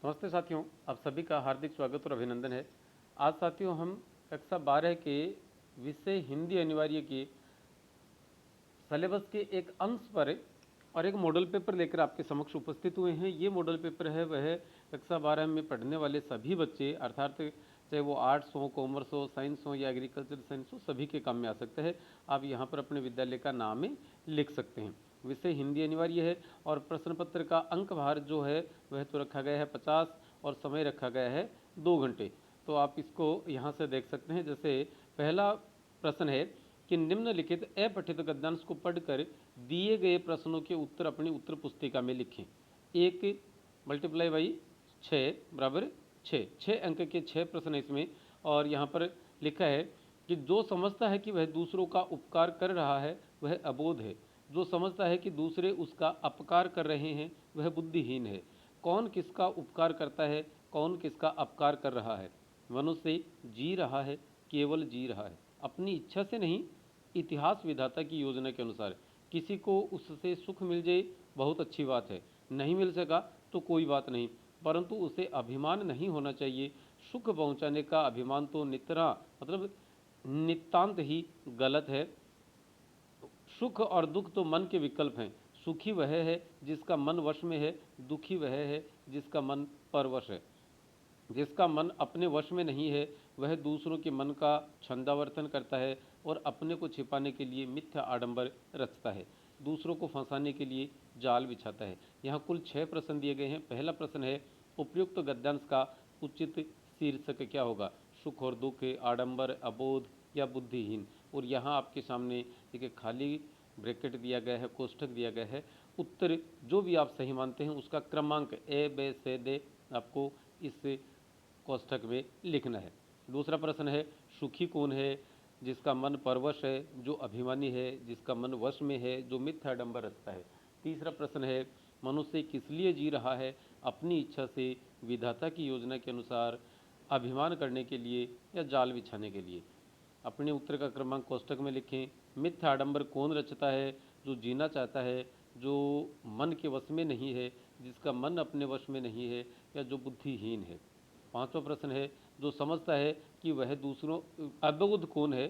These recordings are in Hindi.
नमस्ते साथियों, आप सभी का हार्दिक स्वागत और अभिनंदन है। आज साथियों हम कक्षा 12 के विषय हिंदी अनिवार्य के सिलेबस के एक अंश पर और एक मॉडल पेपर लेकर आपके समक्ष उपस्थित हुए हैं। ये मॉडल पेपर है वह कक्षा 12 में पढ़ने वाले सभी बच्चे, अर्थात चाहे वो आर्ट्स हो, कॉमर्स हो, साइंस हो या एग्रीकल्चर साइंस हो, सभी के काम में आ सकता है। आप यहाँ पर अपने विद्यालय का नाम लिख सकते हैं। विषय हिंदी अनिवार्य है और प्रश्न पत्र का अंक भार जो है वह तो रखा गया है 50 और समय रखा गया है 2 घंटे। तो आप इसको यहाँ से देख सकते हैं। जैसे पहला प्रश्न है कि निम्नलिखित अपठित गद्यांश को पढ़कर दिए गए प्रश्नों के उत्तर अपनी उत्तर पुस्तिका में लिखें। 1 मल्टीप्लाई बाई 6 बराबर 6 अंक के 6 प्रश्न है इसमें। और यहाँ पर लिखा है कि जो समझता है कि वह दूसरों का उपकार कर रहा है वह अबोध है, जो समझता है कि दूसरे उसका अपकार कर रहे हैं वह बुद्धिहीन है। कौन किसका उपकार करता है, कौन किसका अपकार कर रहा है? मनुष्य जी रहा है, केवल जी रहा है, अपनी इच्छा से नहीं, इतिहास विधाता की योजना के अनुसार। किसी को उससे सुख मिल जाए बहुत अच्छी बात है, नहीं मिल सका तो कोई बात नहीं, परंतु उसे अभिमान नहीं होना चाहिए। सुख पहुंचाने का अभिमान तो नितना मतलब नितांत ही गलत है। सुख और दुख तो मन के विकल्प हैं। सुखी वह है जिसका मन वश में है, दुखी वह है जिसका मन परवश है। जिसका मन अपने वश में नहीं है वह दूसरों के मन का छंदावर्तन करता है और अपने को छिपाने के लिए मिथ्या आडंबर रचता है, दूसरों को फंसाने के लिए जाल बिछाता है। यहाँ कुल 6 प्रश्न दिए गए हैं। पहला प्रश्न है उपयुक्त गद्यांश का उचित शीर्षक क्या होगा? सुख और दुख, आडंबर, अबोध या बुद्धिहीन। और यहाँ आपके सामने एक खाली ब्रैकेट दिया गया है, कोष्ठक दिया गया है। उत्तर जो भी आप सही मानते हैं उसका क्रमांक ए बे से दे आपको इस कोष्ठक में लिखना है। दूसरा प्रश्न है सुखी कौन है? जिसका मन परवश है, जो अभिमानी है, जिसका मन वश में है, जो मिथ्या आडंबर रचता है। तीसरा प्रश्न है मनुष्य किस लिए जी रहा है? अपनी इच्छा से, विधाता की योजना के अनुसार, अभिमान करने के लिए या जाल बिछाने के लिए। अपने उत्तर का क्रमांक कोष्ठक में लिखें। मिथ्या आडंबर कौन रचता है? जो जीना चाहता है, जो मन के वश में नहीं है, जिसका मन अपने वश में नहीं है या जो बुद्धिहीन है। पांचवा प्रश्न है जो समझता है कि वह दूसरों अबोध कौन है?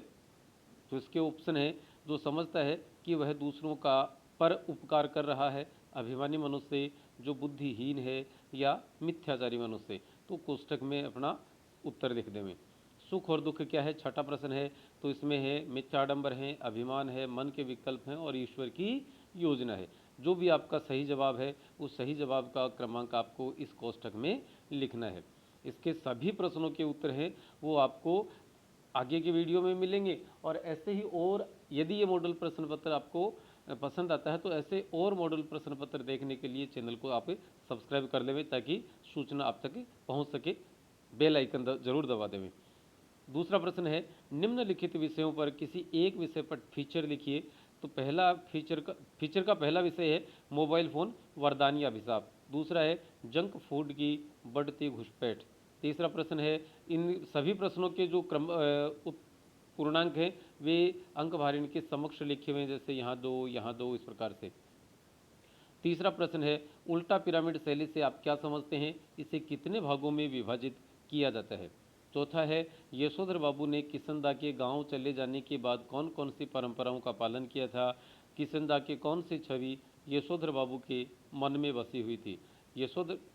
तो इसके ऑप्शन है जो समझता है कि वह दूसरों का पर उपकार कर रहा है, अभिमानी मनुष्य, जो बुद्धिहीन है या मिथ्याचारी मनुष्य। तो कोष्ठक में अपना उत्तर लिख देवें। सुख और दुख क्या है? छठा प्रश्न है तो इसमें है मिथ्याडंबर है, अभिमान है, मन के विकल्प हैं और ईश्वर की योजना है। जो भी आपका सही जवाब है उस सही जवाब का क्रमांक आपको इस कोष्ठक में लिखना है। इसके सभी प्रश्नों के उत्तर हैं वो आपको आगे के वीडियो में मिलेंगे। और ऐसे ही और यदि ये मॉडल प्रश्न पत्र आपको पसंद आता है तो ऐसे और मॉडल प्रश्न पत्र देखने के लिए चैनल को आप सब्सक्राइब कर लेवें ताकि सूचना आप तक पहुंच सके। बेल आइकन जरूर दबा देवें। दूसरा प्रश्न है निम्नलिखित विषयों पर किसी एक विषय पर फीचर लिखिए। तो पहला फीचर का पहला विषय है मोबाइल फ़ोन वरदानी अभिशाप। दूसरा है जंक फूड की बढ़ती घुसपैठ। तीसरा प्रश्न है इन सभी प्रश्नों के जो पूर्णांक हैं वे अंक भार इनके समक्ष लिखे हुए हैं, जैसे यहाँ दो इस प्रकार से। तीसरा प्रश्न है उल्टा पिरामिड शैली से आप क्या समझते हैं? इसे कितने भागों में विभाजित किया जाता है? चौथा है यशोधर बाबू ने किशनदा के गांव चले जाने के बाद कौन कौन सी परंपराओं का पालन किया था? किशनदा के कौन सी छवि यशोधर बाबू के मन में बसी हुई थी?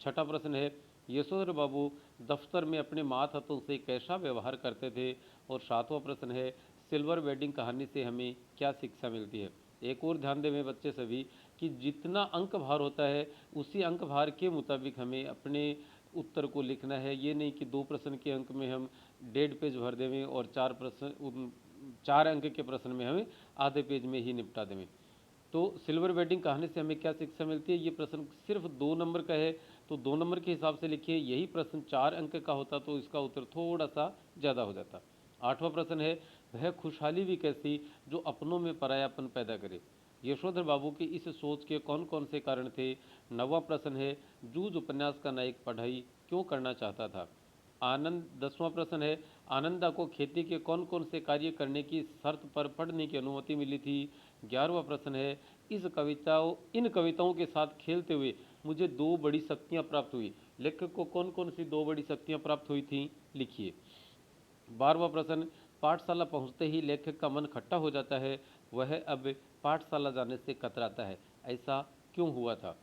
छठा प्रश्न है यशोधर बाबू दफ्तर में अपने मातहतों से कैसा व्यवहार करते थे? और सातवां प्रश्न है सिल्वर वेडिंग कहानी से हमें क्या शिक्षा मिलती है? एक और ध्यान दें बच्चे सभी कि जितना अंक भार होता है उसी अंक भार के मुताबिक हमें अपने उत्तर को लिखना है। ये नहीं कि 2 प्रश्न के अंक में हम 1.5 पेज भर देवें और 4 अंक के प्रश्न में हमें आधे पेज में ही निपटा देवें। तो सिल्वर वेडिंग कहानी से हमें क्या शिक्षा मिलती है? ये प्रश्न सिर्फ 2 नंबर का है तो 2 नंबर के हिसाब से लिखिए। यही प्रश्न 4 अंक का होता तो इसका उत्तर थोड़ा सा ज़्यादा हो जाता। आठवां प्रश्न है वह खुशहाली भी कैसी जो अपनों में परायापन पैदा करे? यशोधर बाबू की इस सोच के कौन कौन से कारण थे? नौवां प्रश्न है जूझ उपन्यास का नायक पढ़ाई क्यों करना चाहता था? आनंद 10वां प्रश्न है आनंदा को खेती के कौन कौन से कार्य करने की शर्त पर पढ़ने की अनुमति मिली थी? 11वां प्रश्न है इन कविताओं के साथ खेलते हुए मुझे 2 बड़ी शक्तियाँ प्राप्त हुई। लेखक को कौन कौन सी दो बड़ी शक्तियाँ प्राप्त हुई थी, लिखिए। 12वां प्रश्न, पाठशाला पहुंचते ही लेखक का मन खट्टा हो जाता है, वह अब पाठशाला जाने से कतराता है, ऐसा क्यों हुआ था।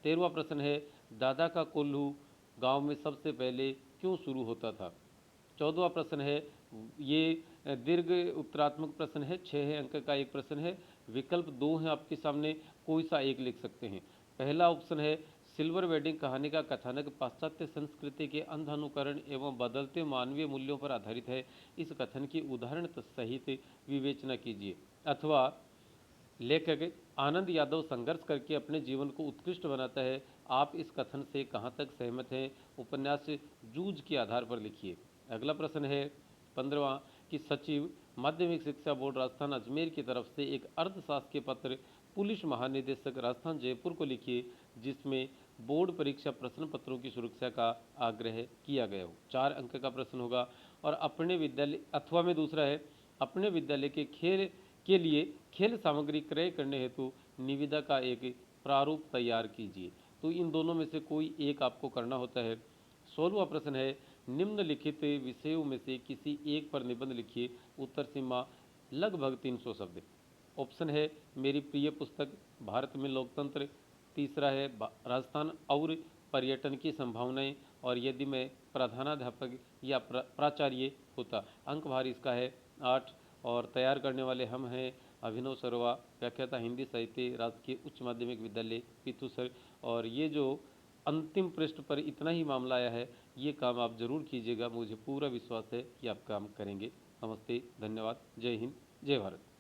13वां प्रश्न है, दादा का कोल्हू गांव में सबसे पहले क्यों शुरू होता था। 14वां प्रश्न है, ये दीर्घ उत्तरात्मक प्रश्न है, 6 अंक का एक प्रश्न है, विकल्प 2 हैं आपके सामने, कोई सा एक लिख सकते हैं। पहला ऑप्शन है, सिल्वर वेडिंग कहानी का कथानक पाश्चात्य संस्कृति के अंधानुकरण एवं बदलते मानवीय मूल्यों पर आधारित है, इस कथन की उदाहरण सहित विवेचना कीजिए। अथवा लेखक आनंद यादव संघर्ष करके अपने जीवन को उत्कृष्ट बनाता है, आप इस कथन से कहाँ तक सहमत हैं, उपन्यास जूझ के आधार पर लिखिए। अगला प्रश्न है 15वां कि सचिव माध्यमिक शिक्षा बोर्ड राजस्थान अजमेर की तरफ से एक अर्धशासकीय पत्र पुलिस महानिदेशक राजस्थान जयपुर को लिखिए, जिसमें बोर्ड परीक्षा प्रश्न पत्रों की सुरक्षा का आग्रह किया गया हो। 4 अंक का प्रश्न होगा। और अपने विद्यालय अथवा में दूसरा है, अपने विद्यालय के खेल के लिए खेल सामग्री क्रय करने हेतु निविदा का एक प्रारूप तैयार कीजिए। तो इन दोनों में से कोई एक आपको करना होता है। 16वां प्रश्न है, निम्नलिखित विषयों में से किसी एक पर निबंध लिखिए, उत्तर सीमा लगभग 300 शब्द। ऑप्शन है, मेरी प्रिय पुस्तक, भारत में लोकतंत्र, तीसरा है राजस्थान और पर्यटन की संभावनाएं, और यदि मैं प्रधानाध्यापक या प्राचार्य होता। अंक भार इसका है 8। और तैयार करने वाले हम हैं अभिनव सरवा, व्याख्याता हिंदी साहित्य, राजकीय उच्च माध्यमिक विद्यालय पिथुसर। और ये जो अंतिम पृष्ठ पर इतना ही मामला आया है, ये काम आप जरूर कीजिएगा, मुझे पूरा विश्वास है कि आप काम करेंगे। नमस्ते, धन्यवाद, जय हिंद, जय भारत।